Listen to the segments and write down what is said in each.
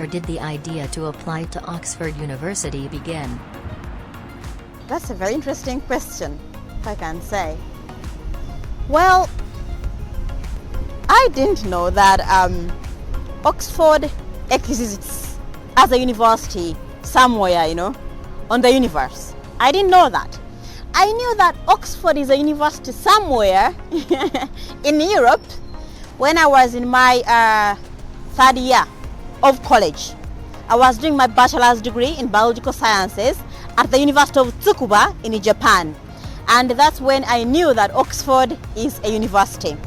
where did the idea to apply to Oxford University begin? That's a very interesting question, if I can say. Well, I didn't know that Oxford exists as a university somewhere, on the universe. I didn't know that. I knew that Oxford is a university somewhere in Europe when I was in my third year of college. I was doing my bachelor's degree in biological sciences at the University of Tsukuba in Japan. And that's when I knew that Oxford is a university.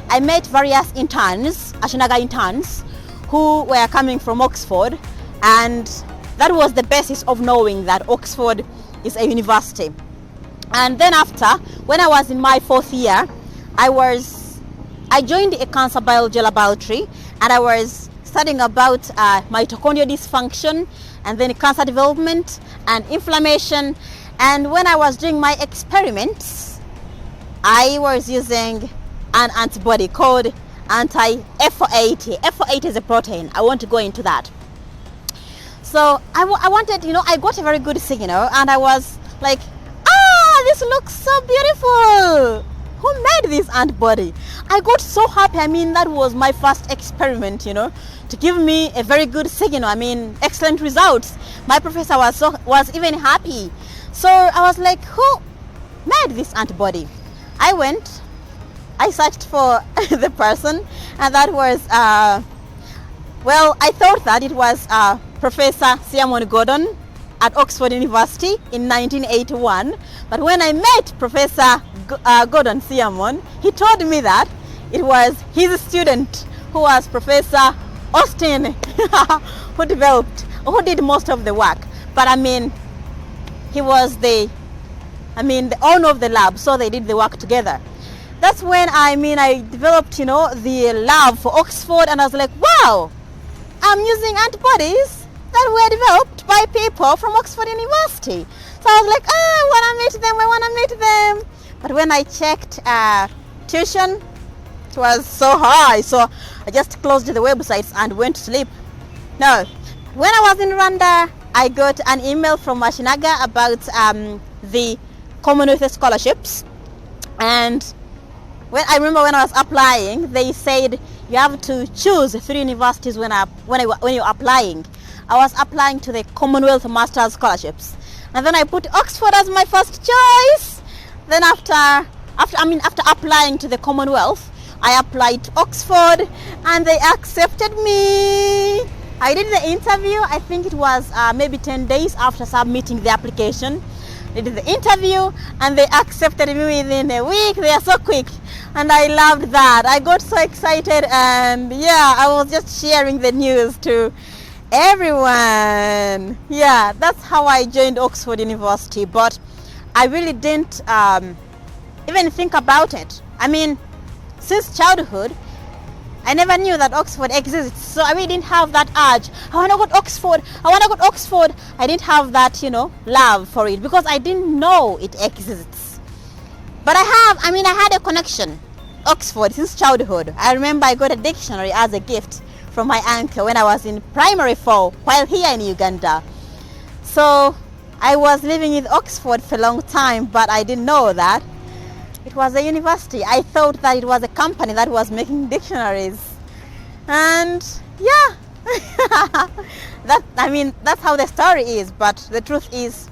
I met various interns, Ashinaga interns, who were coming from Oxford, and that was the basis of knowing that Oxford is a university. And then after, when I was in my fourth year, I joined a cancer biology laboratory, and I was studying about mitochondrial dysfunction and then cancer development and inflammation. And when I was doing my experiments, I was using an antibody called anti-FO80. FO80 is a protein. I want to go into that. So I wanted, I got a very good signal, and I was like, this looks so beautiful. Who made this antibody? I got so happy. That was my first experiment, to give me a very good signal. Excellent results. My professor was even happy. So I was like, who made this antibody? I searched for the person, and that was, I thought that it was Professor Siamon Gordon at Oxford University in 1981. But when I met Professor Gordon Siamon, he told me that it was his student who was Professor Austin who did most of the work. But he was the owner of the lab, so they did the work together. That's when I developed, the lab for Oxford, and I was like, wow, I'm using antibodies that were developed by people from Oxford University. So I was like, I want to meet them. But when I checked tuition, it was so high, so I just closed the websites and went to sleep. No, when I was in Rwanda, I got an email from Mashinaga about the Commonwealth scholarships, and I remember when I was applying, they said you have to choose 3 universities when you're applying. I was applying to the Commonwealth Masters scholarships, and then I put Oxford as my first choice. Then after applying to the Commonwealth, I applied to Oxford, and they accepted me. I did the interview. I think it was maybe 10 days after submitting the application. They did the interview, and they accepted me within a week. They are so quick, and I loved that. I got so excited, and I was just sharing the news to everyone. That's how I joined Oxford University. But I really didn't even think about it. Since childhood, I never knew that Oxford exists, so I really didn't have that urge. I want to go to Oxford. I didn't have that, love for it, because I didn't know it exists. But I had a connection, Oxford, since childhood. I remember I got a dictionary as a gift from my uncle when I was in primary 4 while here in Uganda. So I was living in Oxford for a long time, but I didn't know that it was a university. I thought that it was a company that was making dictionaries. And that's how the story is. But the truth is,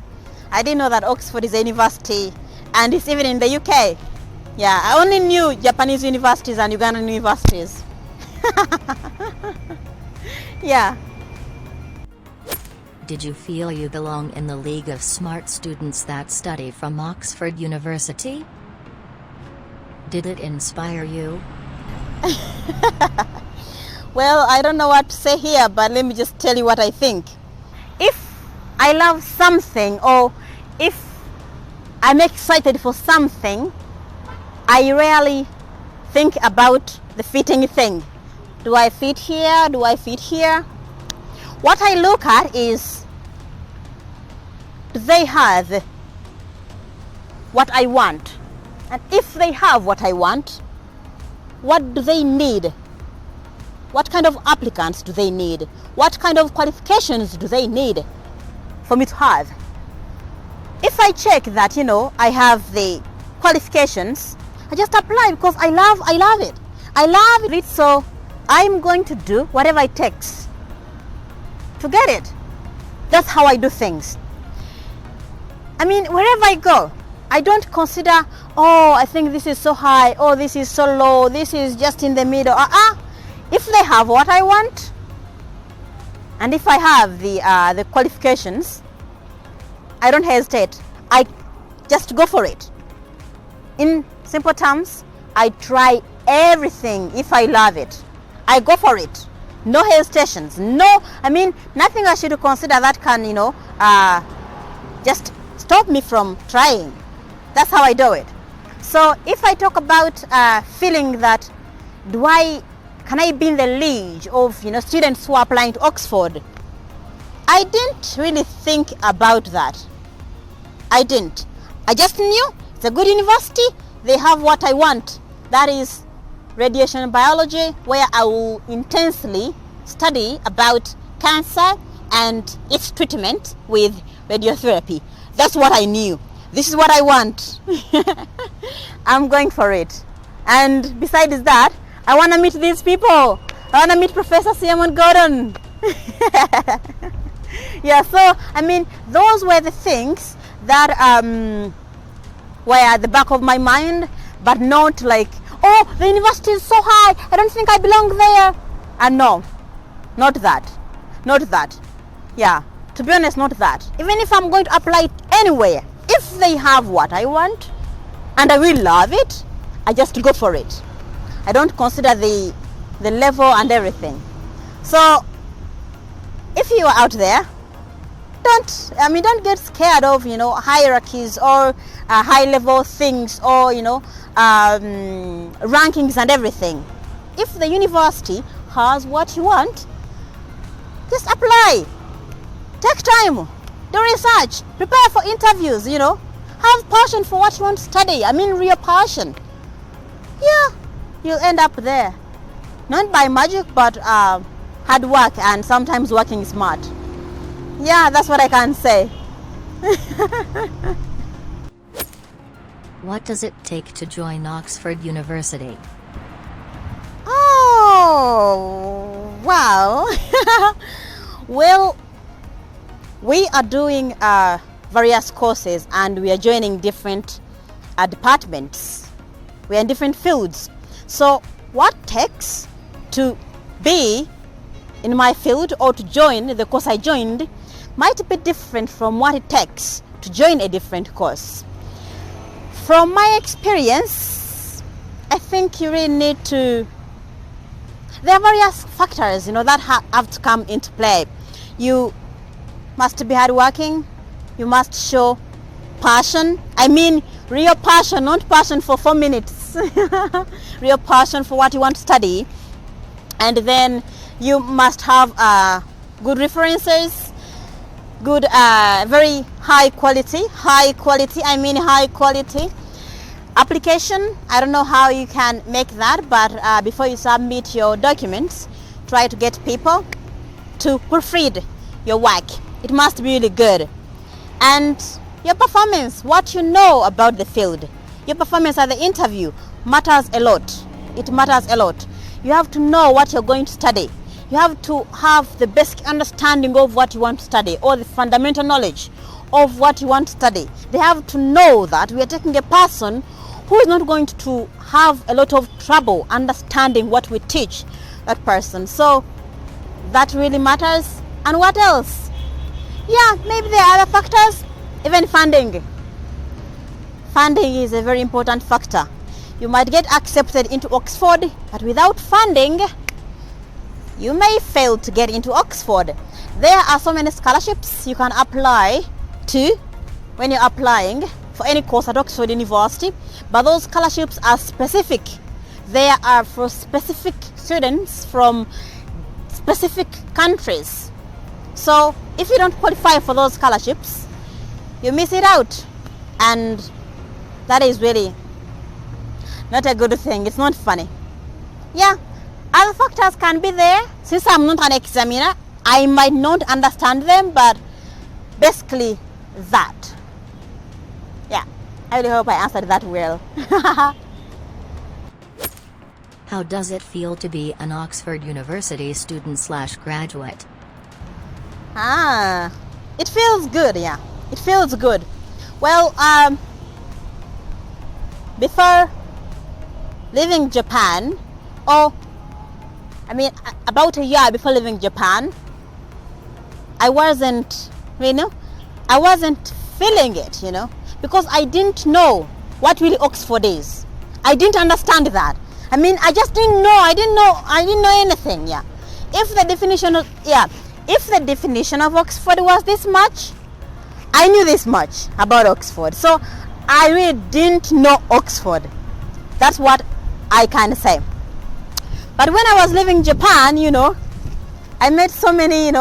I didn't know that Oxford is a university, and it's even in the UK. I only knew Japanese universities and Ugandan universities. Did you feel you belong in the league of smart students that study from Oxford University? Did it inspire you? Well, I don't know what to say here, but let me just tell you what I think. If I love something, or if I'm excited for something, I rarely think about the fitting thing. Do I fit here? Do I fit here? What I look at is, do they have what I want? And if they have what I want, what do they need? What kind of applicants do they need? What kind of qualifications do they need for me to have? If I check that, I have the qualifications, I just apply because I love it. I love it, so I'm going to do whatever it takes to get it. That's how I do things. I mean, wherever I go, I don't consider, I think this is so high, this is so low, this is just in the middle. If they have what I want, and if I have the qualifications, I don't hesitate. I just go for it. In simple terms, I try everything. If I love it, I go for it. No hesitations. Nothing I should consider that can, just stop me from trying. That's how I do it. So if I talk about feeling that, can I be in the league of students who are applying to Oxford? I didn't really think about that. I didn't. I just knew it's a good university. They have what I want. That is radiation biology, where I will intensely study about cancer and its treatment with radiotherapy. That's what I knew. This is what I want. I'm going for it. And besides that, I want to meet these people. I want to meet Professor Simon Gordon. Yeah, so those were the things that were at the back of my mind, but not like, the university is so high, I don't think I belong there. And no, not that. Yeah, to be honest, not that. Even if I'm going to apply anywhere, if they have what I want and I will love it, I just go for it. I don't consider the level and everything. So if you are out there, don't get scared of hierarchies or high level things or rankings and everything. If the university has what you want, just apply. Take time, do research, prepare for interviews, have passion for what you want to study. Real passion. Yeah, you'll end up there. Not by magic, but hard work and sometimes working smart. Yeah, that's what I can say. What does it take to join Oxford University? Oh, wow. Well, we are doing various courses and we are joining different departments. We are in different fields. So what takes to be in my field or to join the course I joined might be different from what it takes to join a different course. From my experience, I think you really need to, there are various factors, that have to come into play. You must be hardworking. You must show passion. Real passion, not passion for 4 minutes. Real passion for what you want to study. And then you must have good references, good, very high quality application. I don't know how you can make that, but before you submit your documents, try to get people to proofread your work. It must be really good. And your performance, what you know about the field, your performance at the interview matters a lot. It matters a lot. You have to know what you're going to study. You have to have the basic understanding of what you want to study, or the fundamental knowledge of what you want to study. They have to know that we are taking a person who is not going to have a lot of trouble understanding what we teach that person. So that really matters. And what else? Yeah, maybe there are other factors. Even funding. Funding is a very important factor. You might get accepted into Oxford, but without funding, you may fail to get into Oxford. There are so many scholarships you can apply to when you're applying for any course at Oxford University, but those scholarships are specific. They are for specific students from specific countries. So if you don't qualify for those scholarships, you miss it out, and that is really not a good thing. It's not funny. Yeah, Other factors can be there. Since I'm not an examiner, I might not understand them, but basically that. Yeah, I really hope I answered that well. How does it feel to be an Oxford University student/graduate? It feels good, yeah. It feels good. Well, before leaving Japan, about a year before leaving Japan, I wasn't feeling it, because I didn't know what really Oxford is. I didn't understand that. I just didn't know. I didn't know anything. Yeah. If the definition of Oxford was this much, I knew this much about Oxford. So I really didn't know Oxford. That's what I can say. But when I was leaving Japan, I met so many,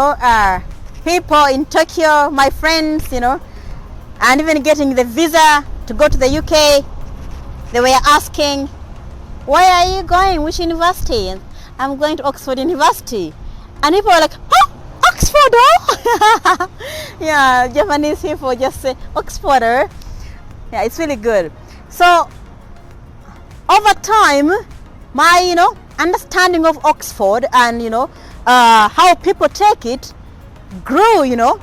people in Tokyo, my friends, and even getting the visa to go to the UK, they were asking, where are you going? Which university? And I'm going to Oxford University. And people were like, oh, Oxford, oh? Yeah, Japanese people just say Oxford. Yeah, it's really good. So over time, my understanding of Oxford and how people take it grew.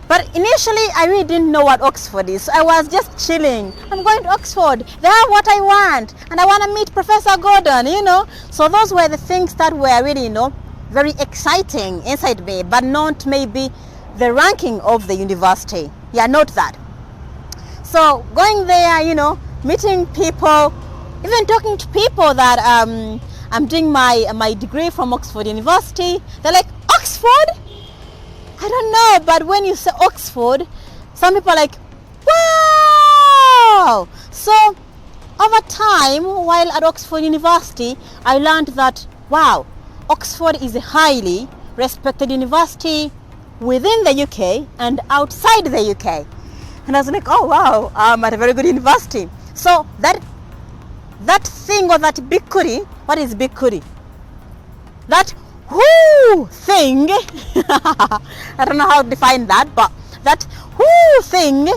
But initially I really didn't know what Oxford is. So I was just chilling. I'm going to Oxford. They have what I want, and I want to meet Professor Gordon. So those were the things that were really very exciting inside me, but not maybe the ranking of the university. Yeah, not that. So going there, meeting people, even talking to people that I'm doing my degree from Oxford University. They're like, Oxford? I don't know, but when you say Oxford, some people are like, wow! So over time, while at Oxford University, I learned that, wow, Oxford is a highly respected university within the UK and outside the UK. And I was like, oh wow, I'm at a very good university. So that thing, or that bikuri, what is bikuri? That whoo thing, I don't know how to define that, but that whoo thing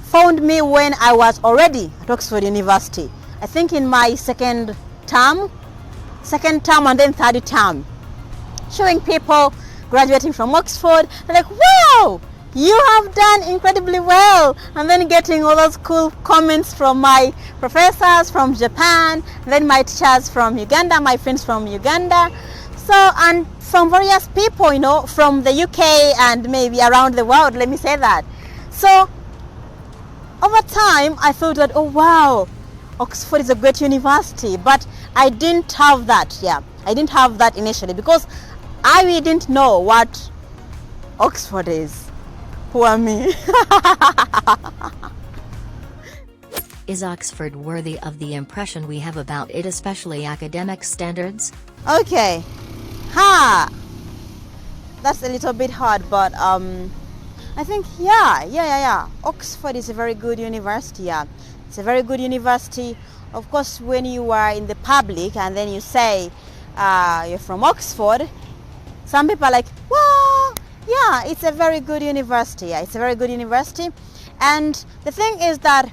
found me when I was already at Oxford University. I think in my second term and then third term, showing people graduating from Oxford. They're like, wow, you have done incredibly well. And then getting all those cool comments from my professors from Japan, then my teachers from Uganda, my friends from Uganda. So, and from various people, from the UK and maybe around the world, let me say that. So over time, I thought that, oh wow, Oxford is a great university, but I didn't have that. Yeah, I didn't have that initially because I really didn't know what Oxford is. Poor me. Is Oxford worthy of the impression we have about it, especially academic standards? Okay. That's a little bit hard, but I think yeah. Oxford is a very good university. Yeah, it's a very good university. Of course, when you are in the public and then you say you're from Oxford, some people are like, wow, yeah, it's a very good university. Yeah, it's a very good university. And the thing is that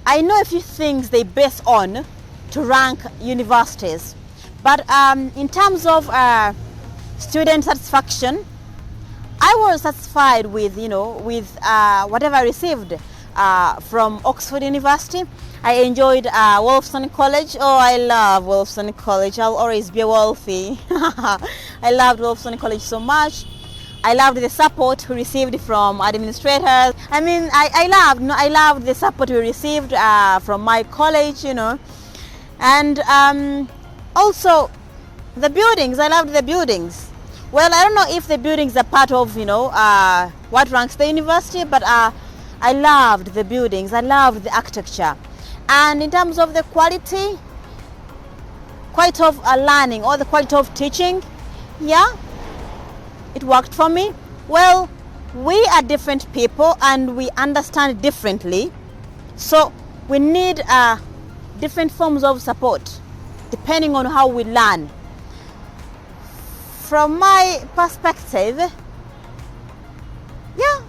I know a few things they base on to rank universities, but in terms of student satisfaction, I was satisfied with whatever I received from Oxford University. I enjoyed Wolfson College. Oh, I love Wolfson College. I'll always be wealthy. I loved Wolfson College so much. I loved the support we received from administrators. I loved the support we received from my college, and also the buildings. I loved the buildings. Well, I don't know if the buildings are part of what ranks the university, but I loved the buildings. I loved the architecture, and in terms of the quality of learning or the quality of teaching, yeah, it worked for me. Well, we are different people and we understand differently, so we need different forms of support depending on how we learn. From my perspective, yeah,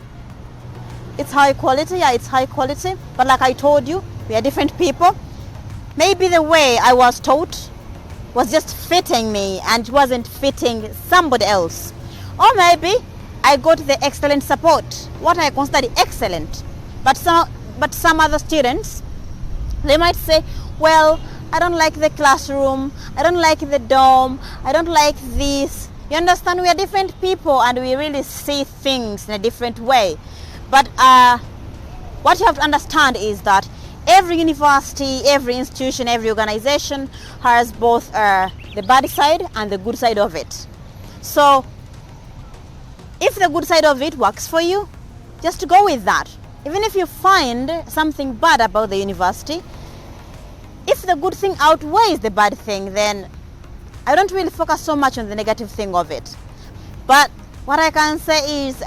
it's high quality. Yeah, it's high quality. But like I told you, we are different people. Maybe the way I was taught was just fitting me and wasn't fitting somebody else. Or maybe I got the excellent support, what I consider excellent. But some other students, they might say, well, I don't like the classroom, I don't like the dorm, I don't like this. You understand, we are different people and we really see things in a different way. But what you have to understand is that every university, every institution, every organization has both the bad side and the good side of it. So if the good side of it works for you, just go with that. Even if you find something bad about the university, if the good thing outweighs the bad thing, then I don't really focus so much on the negative thing of it. But what I can say is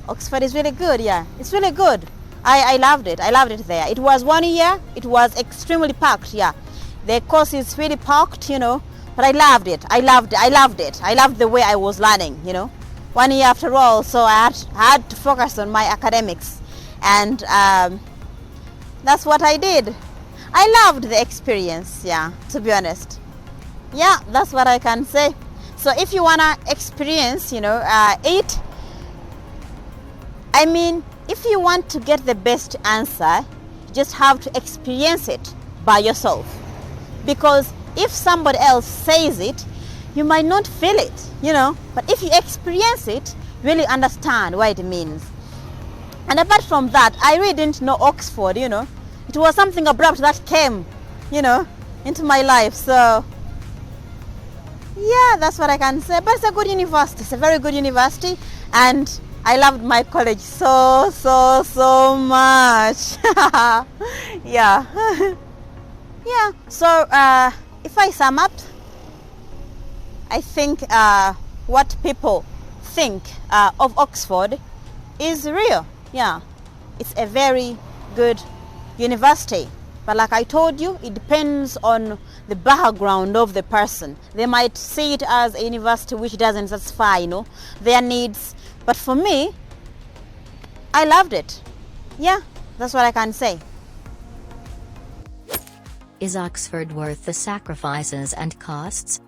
Oxford is really good. Yeah, it's really good. I loved it. I loved it there. It was 1 year. It was extremely packed. Yeah, the course is really packed, you know. But I loved it. I loved it. I loved the way I was learning, you know. 1 year after all, so I had to focus on my academics, and that's what I did. I loved the experience. Yeah, to be honest. Yeah, that's what I can say. So if you wanna experience, you know, it. I mean, if you want to get the best answer, you just have to experience it by yourself. Because if somebody else says it, you might not feel it, you know. But if you experience it, really understand what it means. And apart from that, I really didn't know Oxford, you know. It was something abrupt that came, you know, into my life. So, yeah, that's what I can say. But it's a good university. It's a very good university. And I loved my college so much. Yeah. Yeah. So if I sum up, I think what people think of Oxford is real. Yeah, it's a very good university. But like I told you, it depends on the background of the person. They might see it as a university which doesn't satisfy, you know, their needs. But for me, I loved it. Yeah, that's what I can say. Is Oxford worth the sacrifices and costs?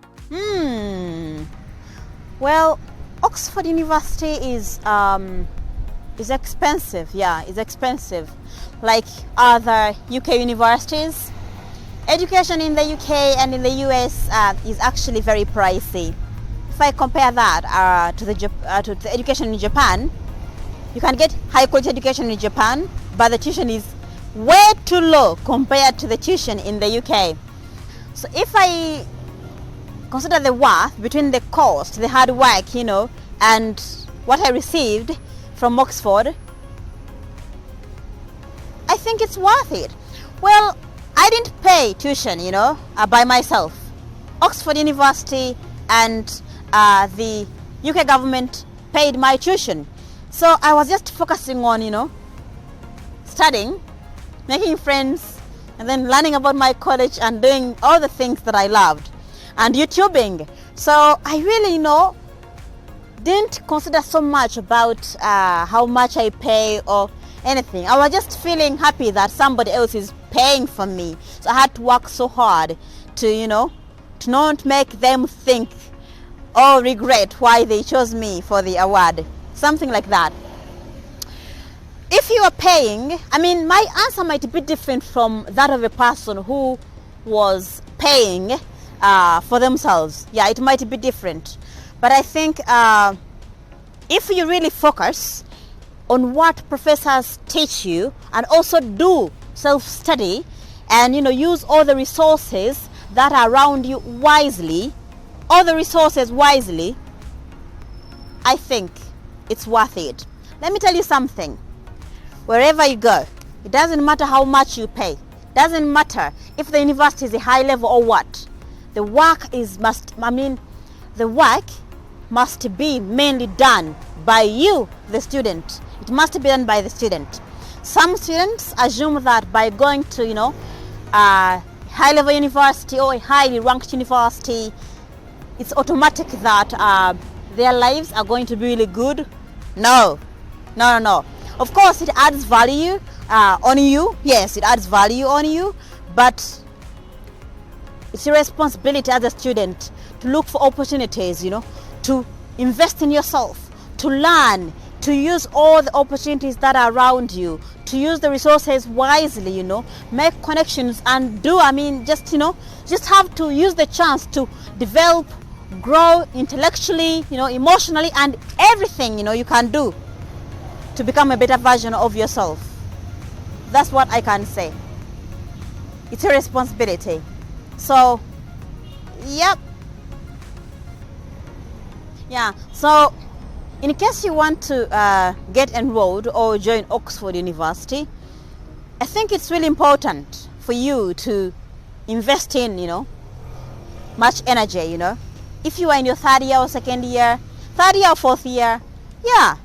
Well, Oxford University is expensive. Yeah, it's expensive. Like other UK universities, education in the UK and in the US is actually very pricey. If I compare that to the education in Japan, you can get high quality education in Japan, but the tuition is way too low compared to the tuition in the UK. So if I consider the worth between the cost, the hard work, you know, and what I received from Oxford, I think it's worth it. Well, I didn't pay tuition, you know, by myself. Oxford University and the UK government paid my tuition. So I was just focusing on, you know, studying, making friends, and then learning about my college and doing all the things that I loved, and YouTubing. So I really, you know, didn't consider so much about how much I pay or anything. I was just feeling happy that somebody else is paying for me. So I had to work so hard to, you know, to not make them think or regret why they chose me for the award. Something like that. If you are paying, I mean, my answer might be different from that of a person who was paying for themselves. Yeah, it might be different. But I think if you really focus on what professors teach you and also do self-study and, you know, use all the resources that are around you wisely, I think it's worth it. Let me tell you something. Wherever you go, it doesn't matter how much you pay. Doesn't matter if the university is a high level or what. The work must be mainly done by you, the student. It must be done by the student. Some students assume that by going to, you know, high-level university or a highly ranked university, it's automatic that their lives are going to be really good. No. Of course, it adds value on you. Yes, it adds value on you, but it's your responsibility as a student to look for opportunities, to invest in yourself, to learn, to use all the opportunities that are around you, to use the resources wisely, make connections and just have to use the chance to develop, grow intellectually, emotionally, and everything, you can do to become a better version of yourself. That's what I can say. It's your responsibility. So, yep. Yeah, so in case you want to get enrolled or join Oxford University, I think it's really important for you to invest in, much energy, If you are in your third year or second year, third year or fourth year, yeah,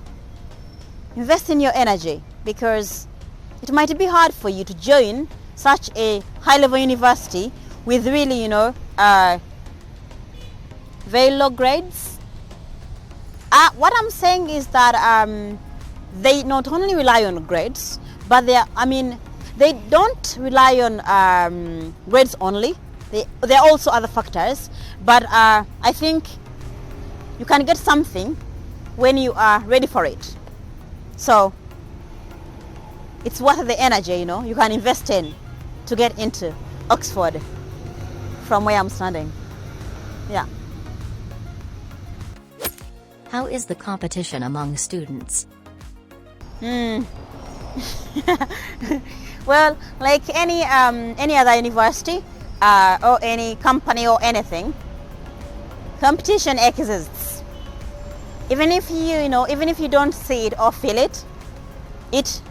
invest in your energy, because it might be hard for you to join such a high-level university with really, very low grades. What I'm saying is that they not only rely on grades, but they don't rely on grades only. There are also other factors, but I think you can get something when you are ready for it. So it's worth the energy, you can invest in to get into Oxford from where I'm standing. Yeah. How is the competition among students? Well, like any other university or any company or anything, competition exists. Even if you don't see it or feel it, it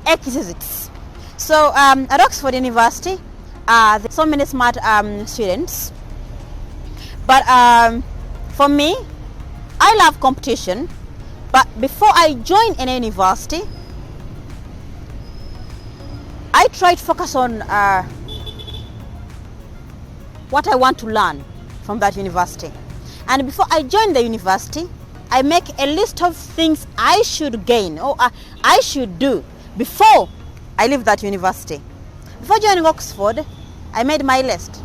exists. So at Oxford University, there's so many smart students. But for me, I love competition. But before I join any university, I try to focus on what I want to learn from that university. And before I join the university, I make a list of things I should gain or I should do before I leave that university. Before joining Oxford, I made my list.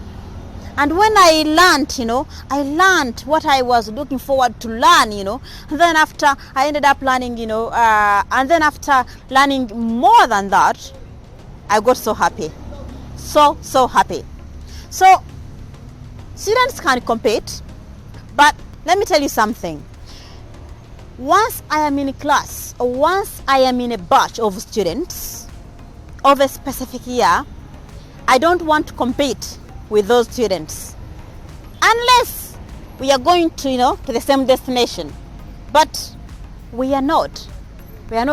And when I learned what I was looking forward to learn, and then after I ended up learning, and then after learning more than that, I got so happy. So happy. So students can compete, but let me tell you something. Once I am in a class, or once I am in a batch of students of a specific year, I don't want to compete with those students unless we are going to the same destination, but we are not,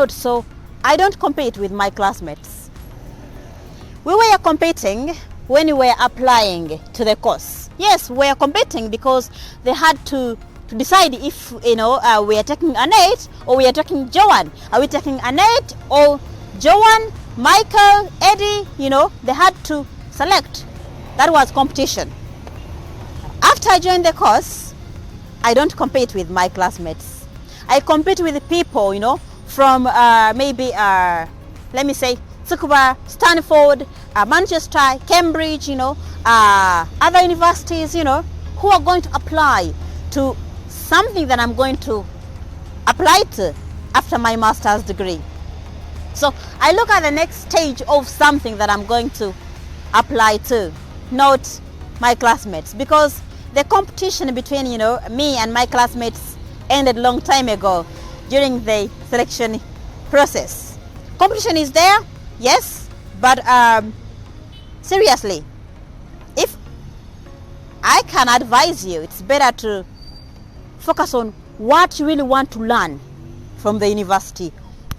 so I don't compete with my classmates. We were competing when we were applying to the course. Yes, we are competing because they had to decide if we are taking Annette or we are taking Joanne. Are we taking Annette or Joanne, Michael, Eddie? They had to select. That was competition. After I joined the course, I don't compete with my classmates. I compete with people, from maybe, let me say, Tsukuba, Stanford, Manchester, Cambridge, other universities, who are going to apply to something that I'm going to apply to after my master's degree. So I look at the next stage of something that I'm going to apply to, not my classmates, because the competition between me and my classmates ended long time ago during the selection process. Competition is there, yes, but seriously, if I can advise you, it's better to focus on what you really want to learn from the university.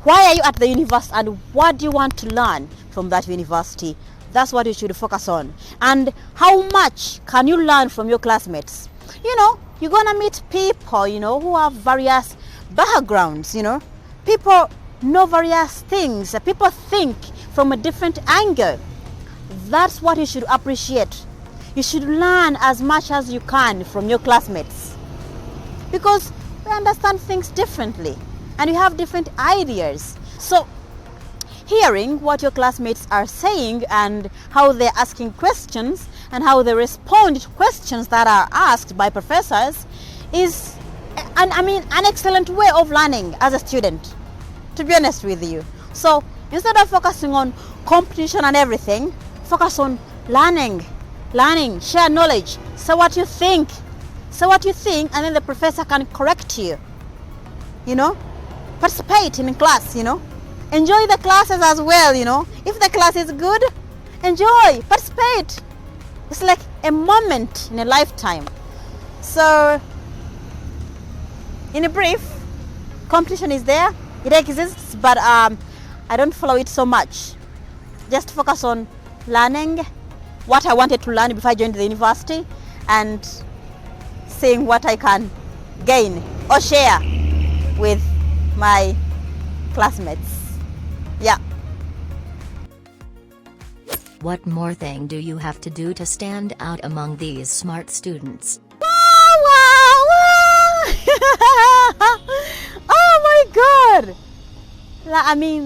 Why are you at the university and what do you want to learn from that university? That's what you should focus on. And how much can you learn from your classmates? You're going to meet people, who have various backgrounds, People know various things. People think from a different angle. That's what you should appreciate. You should learn as much as you can from your classmates, because we understand things differently and you have different ideas. So hearing what your classmates are saying and how they're asking questions and how they respond to questions that are asked by professors is an excellent way of learning as a student, to be honest with you. So instead of focusing on competition and everything, focus on learning, share knowledge, say what you think, and then the professor can correct you. Participate in class, enjoy the classes as well. If the class is good, enjoy, participate. It's like a moment in a lifetime. So in a brief, competition is there, it exists, but I don't follow it so much. Just focus on learning what I wanted to learn before I joined the university and seeing what I can gain or share with my classmates. Yeah. What more thing do you have to do to stand out among these smart students? Oh my God!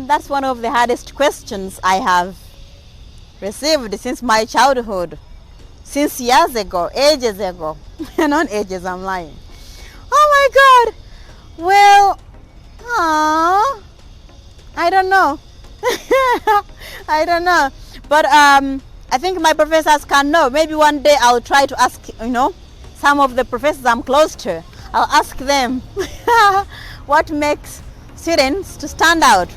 That's one of the hardest questions I have received since my childhood, since years ago, ages ago. Not ages, I'm lying. Oh my God! Well, I don't know. I don't know. But I think my professors can know. Maybe one day I'll try to ask, some of the professors I'm close to. I'll ask them what makes students to stand out.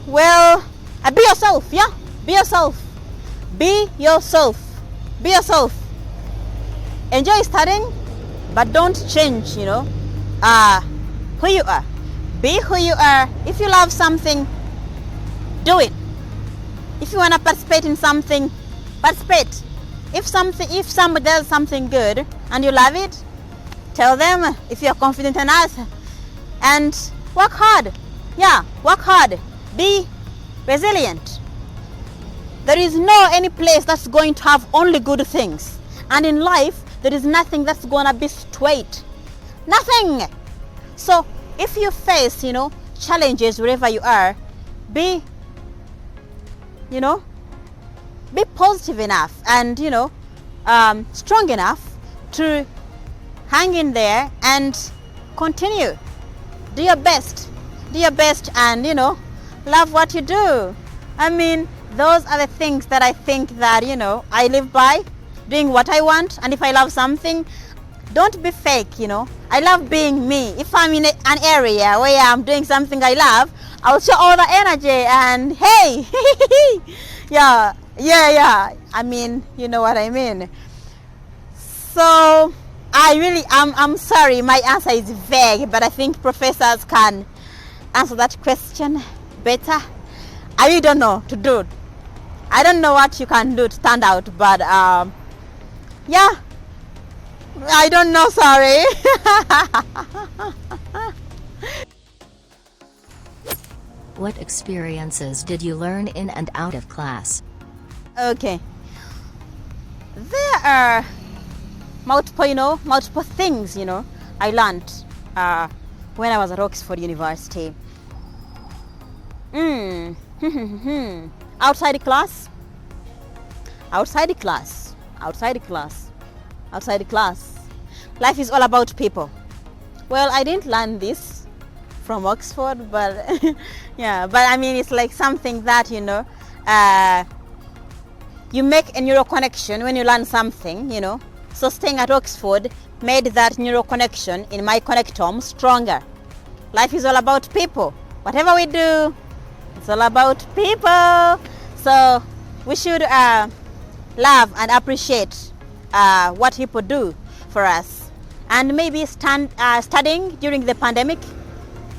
Well, be yourself, yeah? Be yourself. Be yourself. Be yourself. Enjoy studying, but don't change, who you are. Be who you are. If you love something, do it. If you want to participate in something, participate. If somebody does something good and you love it, tell them if you're confident enough, and work hard. Yeah, work hard. Be resilient. There is no any place that's going to have only good things, and in life there is nothing that's gonna be straight. Nothing. So if you face challenges wherever you are, be positive enough and strong enough to hang in there and continue. Do your best and love what you do. Those are the things that I think that I live by, doing what I want. And if I love something, don't be fake. I love being me. If I'm in an area where I'm doing something I love, I'll show all the energy and hey yeah, you know what I mean. So I'm sorry, my answer is vague, but I think professors can answer that question better. I really don't know to do. I don't know what you can do to stand out, but yeah, I don't know, sorry. What experiences did you learn in and out of class? Okay. There are multiple things, I learned when I was at Oxford University. Outside class. Life is all about people. Well, I didn't learn this from Oxford, but yeah, but it's like something that you make a neural connection when you learn something, So staying at Oxford made that neural connection in my connectome stronger. Life is all about people. Whatever we do, it's all about people. So we should love and appreciate what people do for us. And maybe studying during the pandemic,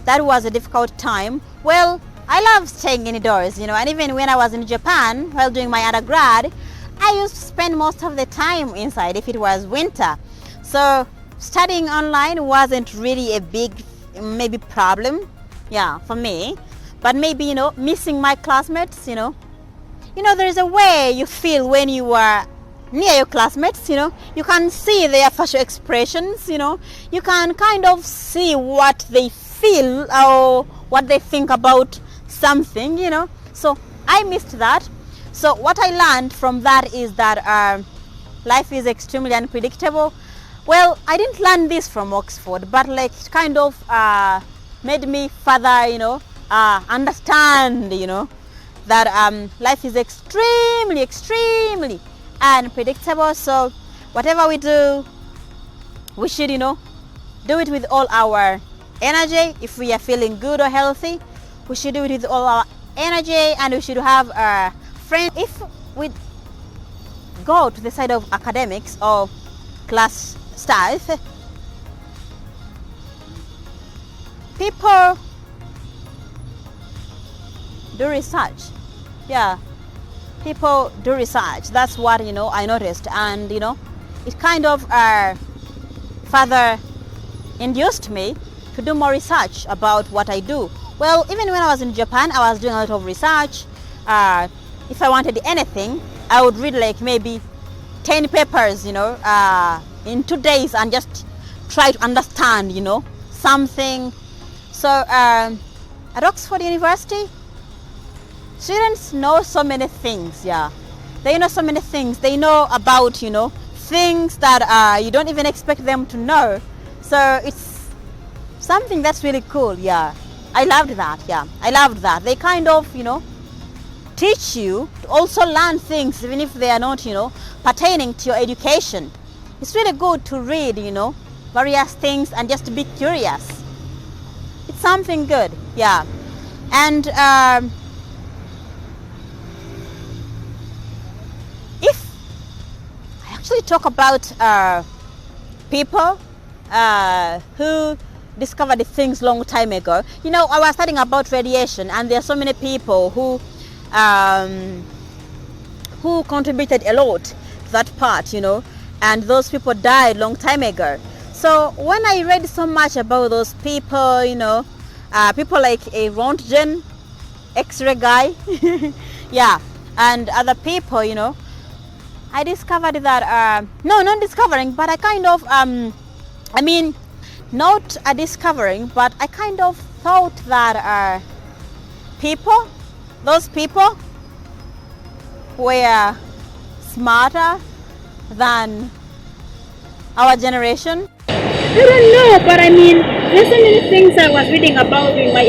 that was a difficult time. Well, I love staying indoors, and even when I was in Japan while doing my undergrad, I used to spend most of the time inside if it was winter. So studying online wasn't really a big maybe problem, for me. But maybe, missing my classmates, there is a way you feel when you are near your classmates. You can see their facial expressions. You can kind of see what they feel or what they think about something. So I missed that. So what I learned from that is that life is extremely unpredictable. Well, I didn't learn this from Oxford, but like it kind of made me further, understand, that life is extremely, extremely unpredictable. So whatever we do, we should, do it with all our energy. If we are feeling good or healthy, we should do it with all our energy, and we should have friends. If we go to the side of academics or class stuff, people do research. Yeah, people do research. That's what I noticed, and it kind of further induced me to do more research about what I do. Well, even when I was in Japan, I was doing a lot of research. If I wanted anything, I would read like maybe 10 papers, in 2 days, and just try to understand, something. So at Oxford University, students know so many things. Yeah, they know so many things. They know about things that you don't even expect them to know. So it's something that's really cool. Yeah, I loved that. Yeah, I loved that. They kind of teach you to also learn things even if they are not pertaining to your education. It's really good to read various things and just be curious. It's something good. Yeah. And if I actually talk about people who discovered the things long time ago, I was studying about radiation, and there are so many people who contributed a lot to that part, and those people died long time ago. So when I read so much about those people, people like a Röntgen, X-ray guy, yeah, and other people, I discovered that, not discovering, but I kind of, not a discovering, but I kind of thought that those people were smarter than our generation. I don't know, but there's so many things I was reading about in my,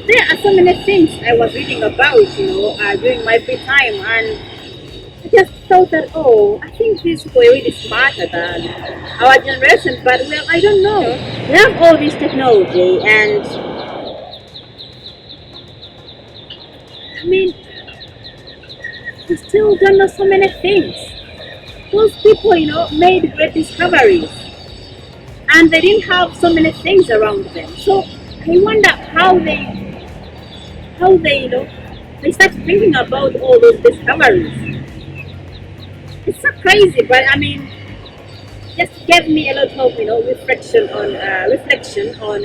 there are so many things I was reading about, during my free time, and I just thought that, I think these people are really smarter than our generation, but well, I don't know. We have all this technology, and we still don't know so many things. Those people, made great discoveries, and they didn't have so many things around them. So I wonder how they they start thinking about all those discoveries. It's so crazy, but just gave me a lot of reflection on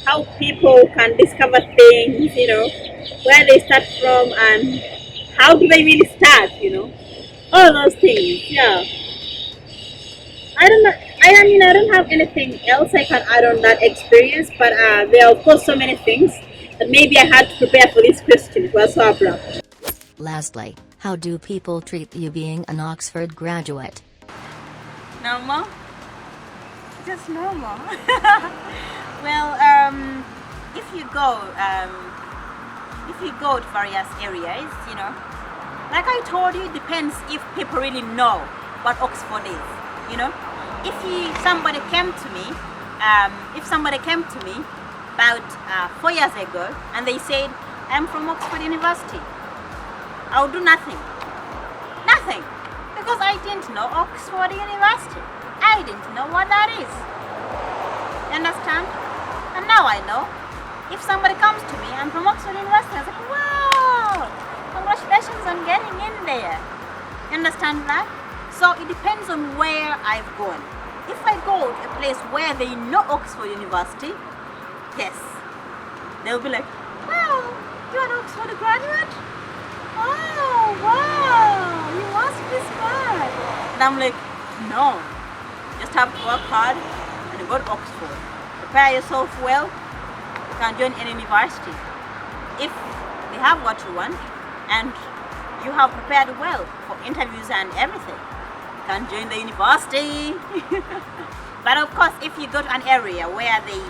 how people can discover things, where they start from, and how do they really start, all those things. Yeah, I don't know. I don't have anything else I can add on that experience, but there are of course so many things that maybe I had to prepare for this question. It was so abrupt. Lastly, how do people treat you being an Oxford graduate? Normal. Just normal. Well, if you go to various areas, like I told you, it depends if people really know what Oxford is. If somebody came to me about 4 years ago and they said, I'm from Oxford University, I would do nothing, because I didn't know Oxford University. I didn't know what that is. You understand? And now I know. If somebody comes to me, I'm from Oxford University, I was like, wow, congratulations on getting in there. You understand that? So it depends on where I've gone. If I go to a place where they know Oxford University, yes, they'll be like, wow, You're an Oxford graduate? Oh, wow, you must be smart. And I'm like, no, just have to work hard and go to Oxford. Prepare yourself well, you can join any university. If they have what you want and you have prepared well for interviews and everything, you can join the university. But of course, if you go to an area where they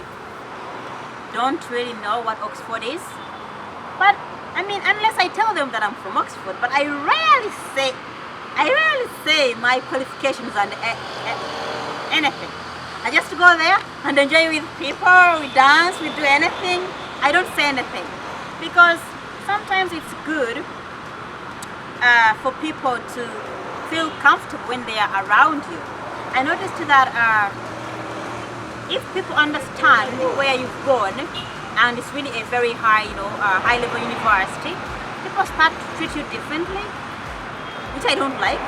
don't really know what Oxford is, but I mean, unless I tell them that I'm from Oxford, but I rarely say my qualifications and anything. I just go there and enjoy with people, we dance, we do anything. I don't say anything because sometimes it's good for people to feel comfortable when they are around you. I noticed that if people understand where you've gone and it's really a very high, high level university, people start to treat you differently, which I don't like.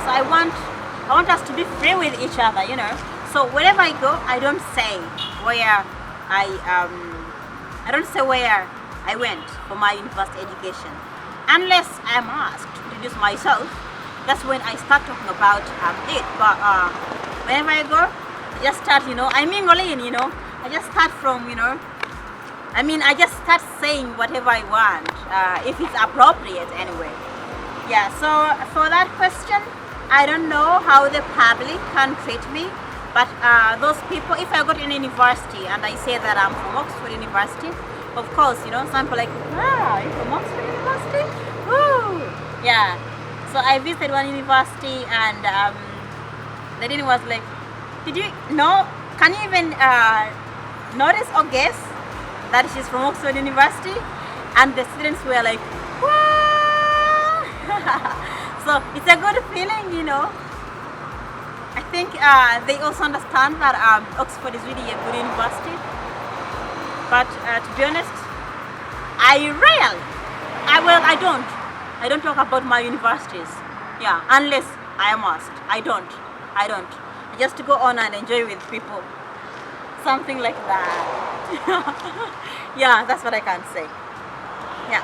So I want us to be free with each other, So wherever I go, I don't say where I don't say where I went for my university education, unless I'm asked to introduce myself. That's when I start talking about it. But whenever I go, I just start, I mingle in, I just start from, I just start saying whatever I want, if it's appropriate anyway. Yeah, so for that question, I don't know how the public can treat me, but those people, if I go to any university and I say that I'm from Oxford University, of course, some people like, wow, you're from Oxford University? Woo! Yeah, so I visited one university and the dean was like, did you know, can you even notice or guess that she's from Oxford University? And the students were like, wow! So it's a good feeling, I think they also understand that Oxford is really a good university. But to be honest, I don't talk about my universities. Yeah, unless I am asked. I don't. Just to go on and enjoy with people. Something like that. Yeah, that's what I can say. Yeah.